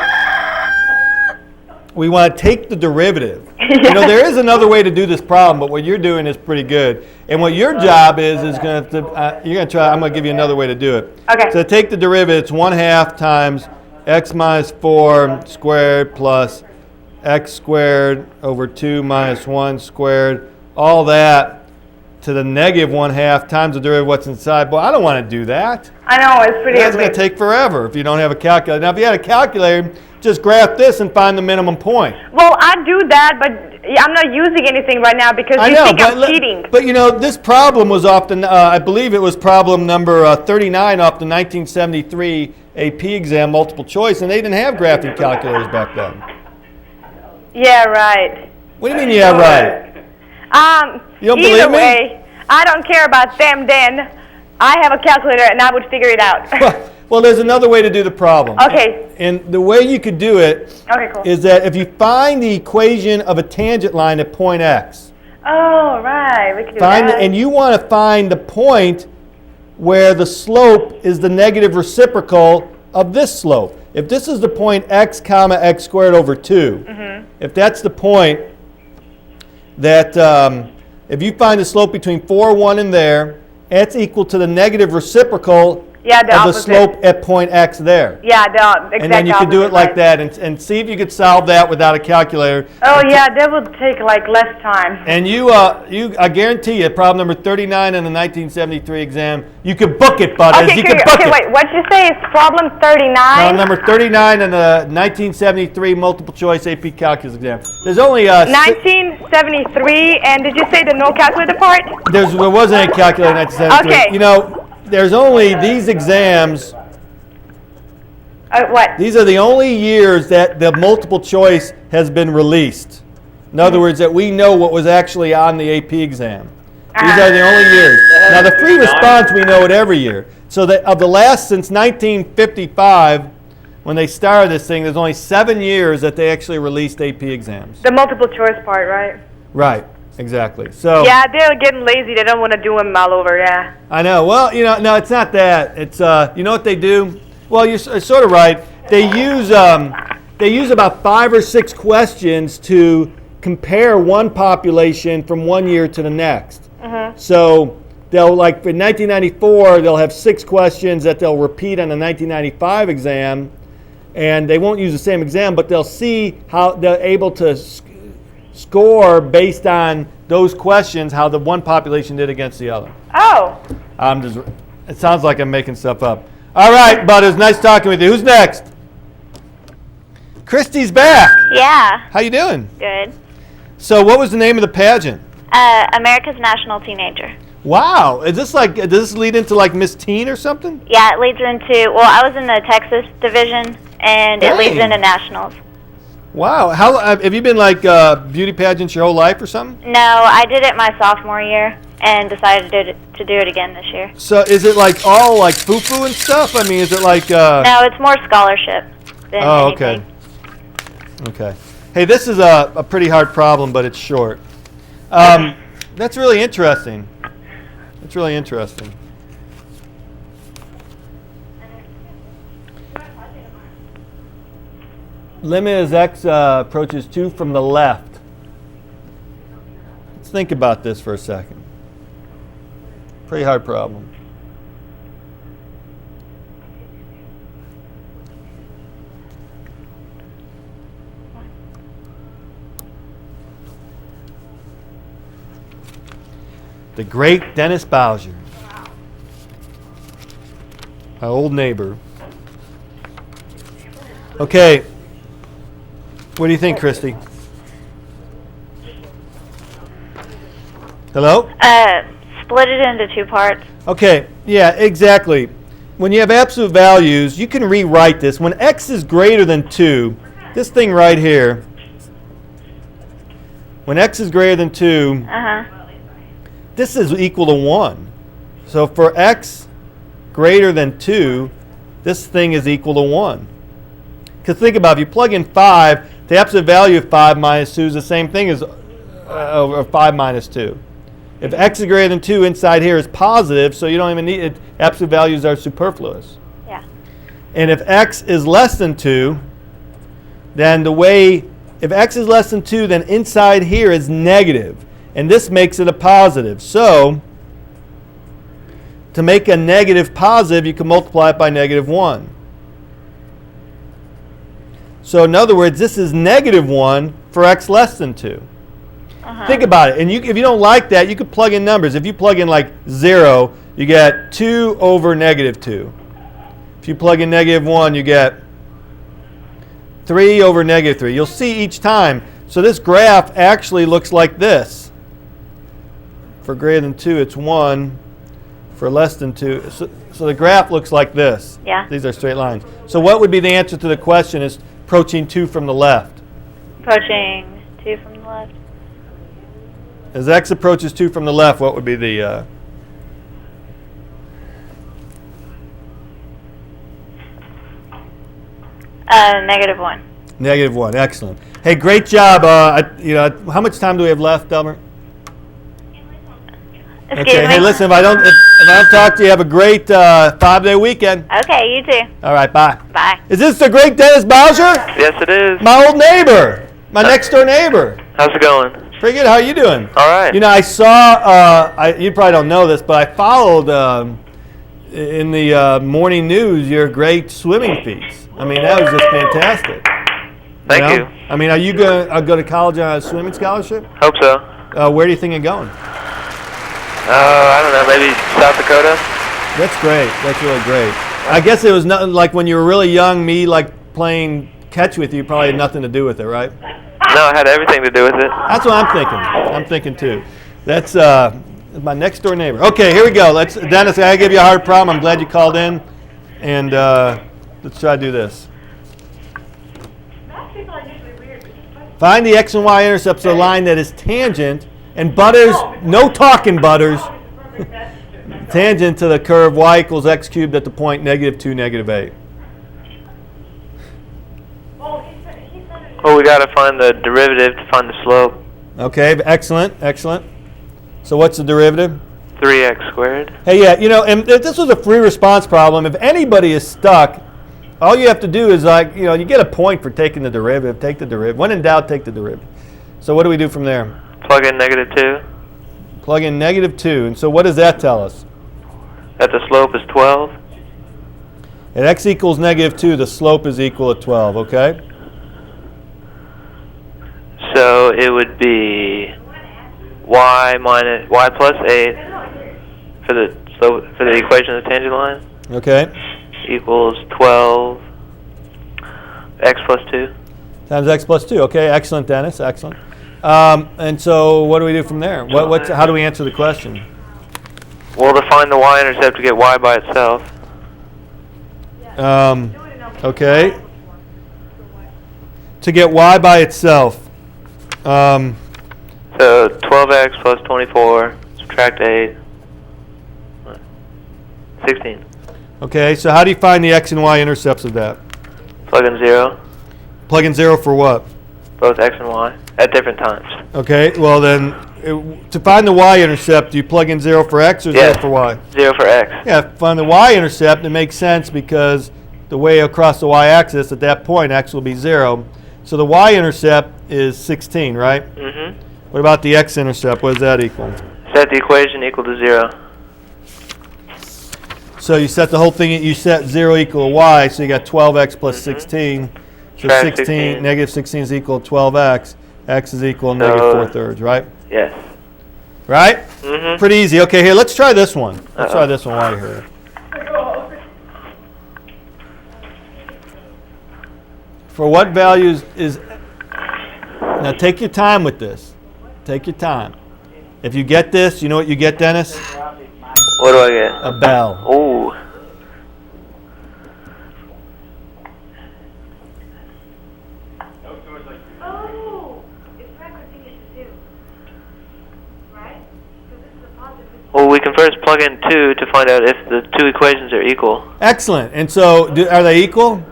we want to take the derivative. You know, there is another way to do this problem, but what you're doing is pretty good. And what your job is going to, you're going to try, I'm going to give you another way to do it. Okay. So take the derivative, it's 1/2 times x minus 4 squared plus x squared over 2 minus 1 squared, all that to the negative 1/2 times the derivative of what's inside. Boy, I don't want to do that. I know, it's pretty That's ugly. going to take forever if you don't have a calculator. Now, if you had a calculator, just graph this and find the minimum point. Well, I do that, but I'm not using anything right now because you think I'm cheating. But you know, this problem was off the, I believe it was problem number 39 off the 1973 AP exam, multiple choice, and they didn't have graphing calculators back then. Yeah, right. What do you mean, yeah, right? You don't Either believe me? way, I don't care about them then. I have a calculator and I would figure it out. Well, there's another way to do the problem. Okay. And the way you could do it Okay, cool. is that if you find the equation of a tangent line at point x, Oh, right. We can do that. and you want to find the point where the slope is the negative reciprocal of this slope. If this is the point x comma x squared over 2, if that's the point that, if you find the slope between 4, 1 and there, that's equal to the negative reciprocal Yeah, of the opposite. slope at point x there. Yeah, the exact And then you could do it opposite, like right. that and see if you could solve that without a calculator. Oh, yeah, that would take like less time. And I guarantee you, problem number 39 in the 1973 exam, you could book it, buddies. Okay, You could book it. wait, what did you say? It's problem 39? Problem number 39 in the 1973 multiple choice AP calculus exam. There's only 1973, and did you say the no calculator part? there wasn't any calculator in 1973. Okay. You know, there's only these exams. What? These are the only years that the multiple choice has been released. In other words, that we know what was actually on the AP exam. These are the only years. Now, the free response, we know it every year. So that of the last, since 1955, when they started this thing, there's only 7 years that they actually released AP exams. The multiple choice part, right? Right, exactly. So Yeah, they're getting lazy. They don't want to do them all over, yeah. I know. Well, you know, no, it's not that. It's you know what they do? Well, you're sort of right. They use about 5 or 6 questions to compare one population from one year to the next. So they'll, like for 1994, they'll have 6 questions that they'll repeat on the 1995 exam, and they won't use the same exam, but they'll see how they're able to score based on those questions, how the one population did against the other. Oh. It sounds like I'm making stuff up. All right, bud, it was nice talking with you. Who's next? Christy's back. Yeah, How you doing? good. So what was the name of the pageant? America's National Teenager. Wow, is this like, does this lead into like Miss Teen or something? Yeah, it leads into, well, I was in the Texas division, and it leads Dang. into nationals. Wow, how have you been like beauty pageants your whole life or something? No, I did it my sophomore year and decided to do it again this year. So is it like all like foo-foo and stuff? I mean, is it like? No, it's more scholarship than Oh, anything. okay. Okay. Hey, this is a pretty hard problem, but it's short. That's really interesting. That's really interesting. Limit as x approaches 2 from the left. Let's think about this for a second. Pretty hard problem. The great Dennis Bowser, my old neighbor. Okay, what do you think, Christy? Hello? Split it into 2 parts. Okay, yeah, exactly. When you have absolute values, you can rewrite this. When x is greater than 2, this thing right here, when x is greater than 2, this is equal to 1. So for x greater than 2, this thing is equal to 1. Because think about it, if you plug in 5, the absolute value of 5 minus 2 is the same thing as 5 minus 2. If x is greater than 2, inside here is positive, so you don't even need it. Absolute values are superfluous. Yeah. And if x is less than 2, then if x is less than 2, then inside here is negative. And this makes it a positive. So, to make a negative positive, you can multiply it by negative 1. So, in other words, this is negative 1 for x less than 2. Think about it. And if you don't like that, you could plug in numbers. If you plug in like 0, you get 2 over negative 2. If you plug in negative 1, you get 3 over negative 3. You'll see each time. So this graph actually looks like this. For greater than 2, it's 1. For less than 2. So the graph looks like this. Yeah. These are straight lines. So what would be the answer to the question is approaching 2 from the left? Approaching 2 from the left. As x approaches 2 from the left, what would be the... Negative 1. Negative 1. Excellent. Hey, great job. How much time do we have left, Delmer? Excuse me. Hey, listen. If I don't talk to you, have a great 5-day weekend. Okay, you too. All right. Bye. Bye. Is this the great Dennis Bowser? Yes, it is. My old neighbor. My next door neighbor. How's it going? Pretty good. How are you doing? All right. You know, I saw. You probably don't know this, but I followed in the morning news your great swimming feats. I mean, that was just fantastic. Thank you. I mean, are you going to go to college on a swimming scholarship? Hope so. Where do you think you're going? I don't know, maybe South Dakota? That's great. That's really great. I guess it was nothing like when you were really young, me like playing catch with you probably had nothing to do with it, right? No, it had everything to do with it. That's what I'm thinking. I'm thinking too. That's my next door neighbor. Okay, here we go. Dennis, I give you a hard problem. I'm glad you called in. And let's try to do this. Find the x and y intercepts of a line that is tangent. And Butters, no talking, Butters. Tangent to the curve y equals x cubed at the point -2, -8. Well, we got to find the derivative to find the slope. Okay, excellent, excellent. So what's the derivative? 3x squared. Hey, yeah, and if this was a free response problem, if anybody is stuck, all you have to do is you get a point for taking the derivative. Take the derivative. When in doubt, take the derivative. So what do we do from there? Plug in -2. Plug in -2. And so what does that tell us? That the slope is 12. At x equals -2, the slope is equal to 12, okay? So it would be y plus 8 for the equation of the tangent line. Okay. Equals 12 x plus 2. Times x plus 2. Okay, excellent, Dennis, excellent. And so what do we do from there? How do we answer the question? Well, to find the y-intercept to get y by itself. Okay. To get y by itself. So 12x plus 24, subtract 8, 16. Okay, so how do you find the x and y intercepts of that? Plug in 0. Plug in 0 for what? Both x and y at different times. Okay, well then, to find the y-intercept, do you plug in 0 for x or 0 for y? 0 for x. Yeah, find the y-intercept. It makes sense because the way across the y-axis, at that point, x will be 0. So the y-intercept is 16, right? Mm-hmm. What about the x-intercept? What does that equal? Set the equation equal to 0. So you set the whole thing, you set 0 equal to y, so you got 12x plus 16. So Subtract 16, negative 16 is equal to 12x. X is equal to negative 4/3, right? Yes. Right? Mm-hmm. Pretty easy. Okay, here, let's try this one. Let's try this one while you're here. For what values is... Now take your time with this. Take your time. If you get this, you know what you get, Dennis? What do I get? A bell. Ooh. Well, we can first plug in 2 to find out if the two equations are equal. Excellent. And so, are they equal?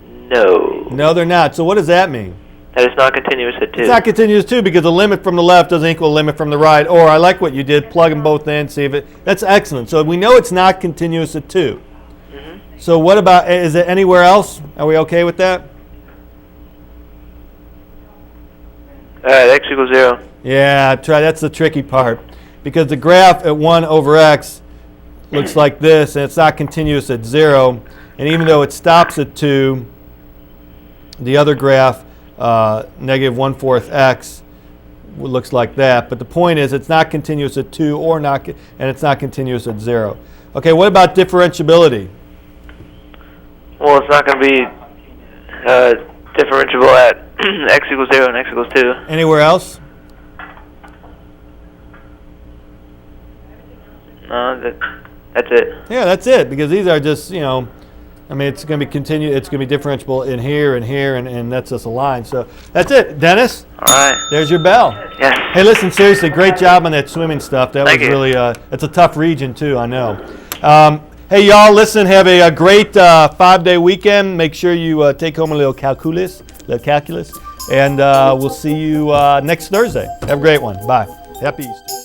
No. No, they're not. So what does that mean? That it's not continuous at 2. It's not continuous too because the limit from the left doesn't equal the limit from the right. Or I like what you did, plug them both in, see if it. That's excellent. So we know it's not continuous at 2. Mm-hmm. So what about, is it anywhere else? Are we okay with that? Alright, x equals 0. Yeah, try. That's the tricky part. Because the graph at 1 over x looks like this, and it's not continuous at 0. And even though it stops at 2, the other graph, negative 1/4 x, looks like that. But the point is, it's not continuous at 2 or not, and it's not continuous at 0. Okay, what about differentiability? Well, it's not going to be differentiable at x equals 0 and x equals 2. Anywhere else? That's it. Yeah, that's it. Because these are just, you know, I mean, it's going to be it's going to be differentiable in here and here, and that's just a line. So that's it, Dennis. All right. There's your bell. Yes. Hey, listen, seriously, great job on that swimming stuff. That Thank was you. really, it's a tough region too, I know. Hey, y'all, listen, have a great 5-day weekend. Make sure you take home a little calculus, and we'll see you next Thursday. Have a great one. Bye. Happy Easter.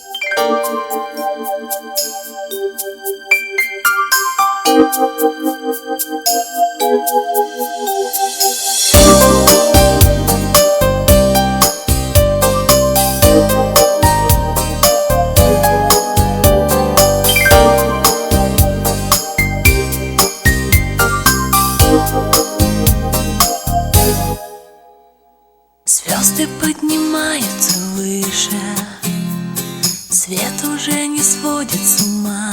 Звезды поднимаются выше, свет уже не сводит с ума.